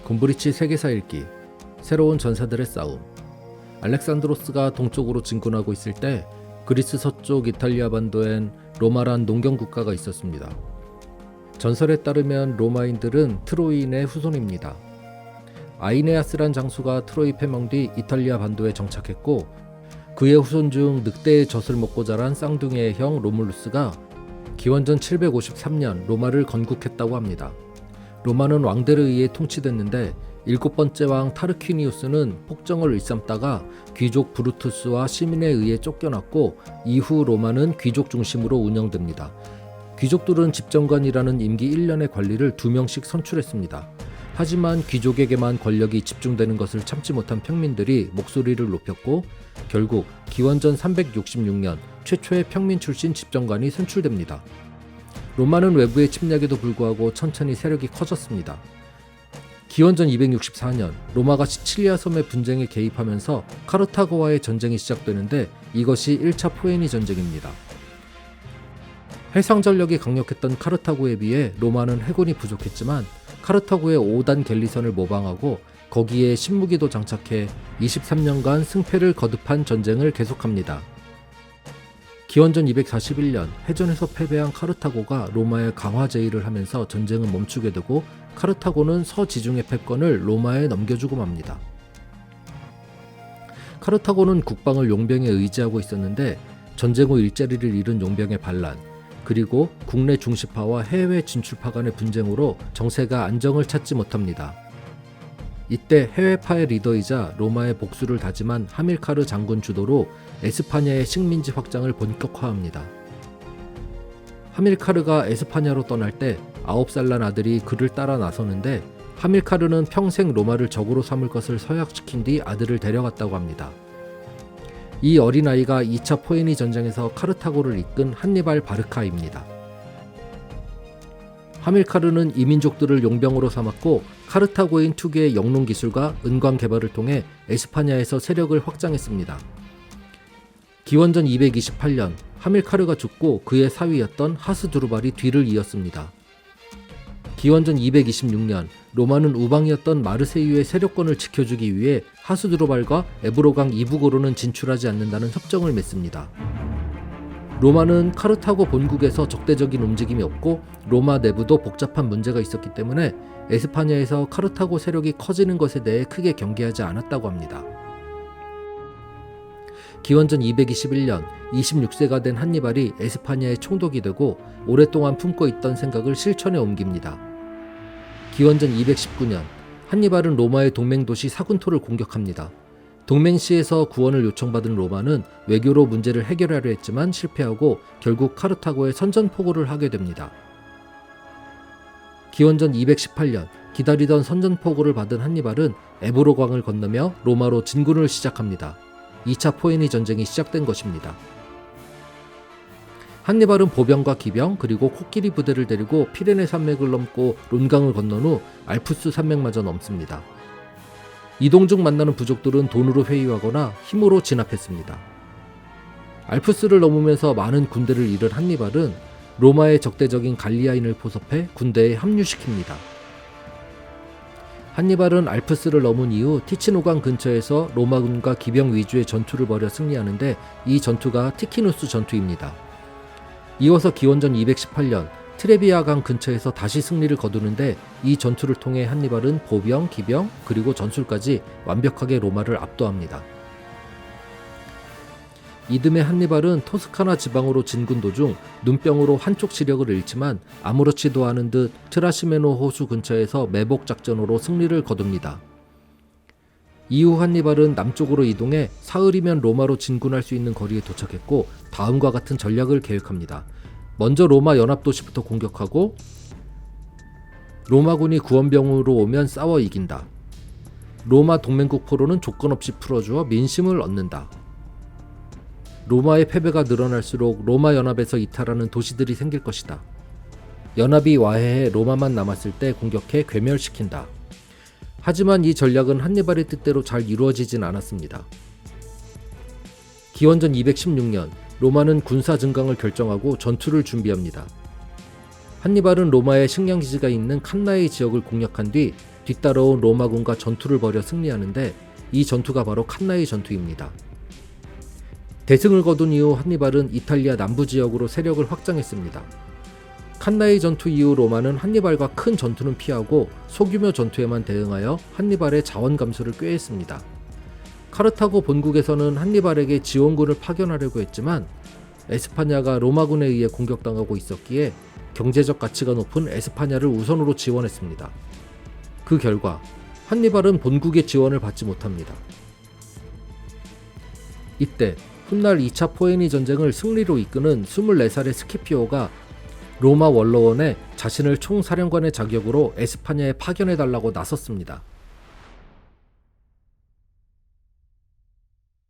곰브리치 세계사 읽기, 새로운 전사들의 싸움. 알렉산드로스가 동쪽으로 진군하고 있을 때 그리스 서쪽 이탈리아 반도엔 로마란 농경 국가가 있었습니다. 전설에 따르면 로마인들은 트로이인의 후손입니다. 아이네아스란 장수가 트로이 패망 뒤 이탈리아 반도에 정착했고, 그의 후손 중 늑대의 젖을 먹고 자란 쌍둥이의 형 로물루스가 기원전 753년 로마를 건국했다고 합니다. 로마는 왕들에 의해 통치됐는데 일곱 번째 왕 타르퀴니우스는 폭정을 일삼다가 귀족 브루투스와 시민에 의해 쫓겨났고, 이후 로마는 귀족 중심으로 운영됩니다. 귀족들은 집정관이라는 임기 1년의 관리를 2명씩 선출했습니다. 하지만 귀족에게만 권력이 집중되는 것을 참지 못한 평민들이 목소리를 높였고, 결국 기원전 366년 최초의 평민 출신 집정관이 선출됩니다. 로마는 외부의 침략에도 불구하고 천천히 세력이 커졌습니다. 기원전 264년 로마가 시칠리아 섬의 분쟁에 개입하면서 카르타고와의 전쟁이 시작되는데, 이것이 1차 포에니 전쟁입니다. 해상 전력이 강력했던 카르타고에 비해 로마는 해군이 부족했지만 카르타고의 5단 갤리선을 모방하고 거기에 신무기도 장착해 23년간 승패를 거듭한 전쟁을 계속합니다. 기원전 241년 해전에서 패배한 카르타고가 로마에 강화 제의를 하면서 전쟁은 멈추게 되고, 카르타고는 서지중해 패권을 로마에 넘겨주고 맙니다. 카르타고는 국방을 용병에 의지하고 있었는데, 전쟁 후 일자리를 잃은 용병의 반란, 그리고 국내 중시파와 해외 진출파 간의 분쟁으로 정세가 안정을 찾지 못합니다. 이때 해외파의 리더이자 로마의 복수를 다짐한 하밀카르 장군 주도로 에스파냐의 식민지 확장을 본격화합니다. 하밀카르가 에스파냐로 떠날 때 9살 난 아들이 그를 따라 나서는데, 하밀카르는 평생 로마를 적으로 삼을 것을 서약시킨 뒤 아들을 데려갔다고 합니다. 이 어린아이가 2차 포에니 전쟁에서 카르타고를 이끈 한니발 바르카입니다. 하밀카르는 이민족들을 용병으로 삼았고, 카르타고인 특유의 영농 기술과 은광 개발을 통해 에스파냐에서 세력을 확장했습니다. 기원전 228년 하밀카르가 죽고 그의 사위였던 하스두르발이 뒤를 이었습니다. 기원전 226년 로마는 우방이었던 마르세유의 세력권을 지켜주기 위해 하스두르발과 에브로강 이북으로는 진출하지 않는다는 협정을 맺습니다. 로마는 카르타고 본국에서 적대적인 움직임이 없고, 로마 내부도 복잡한 문제가 있었기 때문에 에스파냐에서 카르타고 세력이 커지는 것에 대해 크게 경계하지 않았다고 합니다. 기원전 221년 26세가 된 한니발이 에스파냐의 총독이 되고, 오랫동안 품고 있던 생각을 실천에 옮깁니다. 기원전 219년 한니발은 로마의 동맹도시 사군토를 공격합니다. 동맹시에서 구원을 요청받은 로마는 외교로 문제를 해결하려 했지만 실패하고 결국 카르타고에 선전포고를 하게 됩니다. 기원전 218년 기다리던 선전포고를 받은 한니발은 에브로강을 건너며 로마로 진군을 시작합니다. 2차 포에니 전쟁이 시작된 것입니다. 한니발은 보병과 기병 그리고 코끼리 부대를 데리고 피레네 산맥을 넘고 론강을 건넌 후 알프스 산맥마저 넘습니다. 이동 중 만나는 부족들은 돈으로 회유하거나 힘으로 진압했습니다. 알프스를 넘으면서 많은 군대를 잃은 한니발은 로마의 적대적인 갈리아인을 포섭해 군대에 합류시킵니다. 한니발은 알프스를 넘은 이후 티치노강 근처에서 로마군과 기병 위주의 전투를 벌여 승리하는데, 이 전투가 티키누스 전투입니다. 이어서 기원전 218년 트레비아강 근처에서 다시 승리를 거두는데, 이 전투를 통해 한니발은 보병, 기병, 그리고 전술까지 완벽하게 로마를 압도합니다. 이듬해 한니발은 토스카나 지방으로 진군 도중 눈병으로 한쪽 시력을 잃지만 아무렇지도 않은 듯 트라시메노 호수 근처에서 매복 작전으로 승리를 거둡니다. 이후 한니발은 남쪽으로 이동해 사흘이면 로마로 진군할 수 있는 거리에 도착했고, 다음과 같은 전략을 계획합니다. 먼저 로마 연합도시부터 공격하고, 로마군이 구원병으로 오면 싸워 이긴다. 로마 동맹국 포로는 조건 없이 풀어주어 민심을 얻는다. 로마의 패배가 늘어날수록 로마 연합에서 이탈하는 도시들이 생길 것이다. 연합이 와해해 로마만 남았을 때 공격해 괴멸시킨다. 하지만 이 전략은 한니발의 뜻대로 잘 이루어지진 않았습니다. 기원전 216년 로마는 군사 증강을 결정하고 전투를 준비합니다. 한니발은 로마의 식량기지가 있는 칸나이 지역을 공략한 뒤 뒤따라온 로마군과 전투를 벌여 승리하는데 이 전투가 바로 칸나이 전투입니다. 대승을 거둔 이후 한니발은 이탈리아 남부 지역으로 세력을 확장했습니다. 칸나이 전투 이후 로마는 한니발과 큰 전투는 피하고 소규모 전투에만 대응하여 한니발의 자원 감소를 꾀했습니다. 카르타고 본국에서는 한니발에게 지원군을 파견하려고 했지만 에스파냐가 로마군에 의해 공격당하고 있었기에 경제적 가치가 높은 에스파냐를 우선으로 지원했습니다. 그 결과 한니발은 본국의 지원을 받지 못합니다. 이때 훗날 2차 포에니 전쟁을 승리로 이끄는 24살의 스키피오가 로마 원로원에 자신을 총사령관의 자격으로 에스파냐에 파견해달라고 나섰습니다.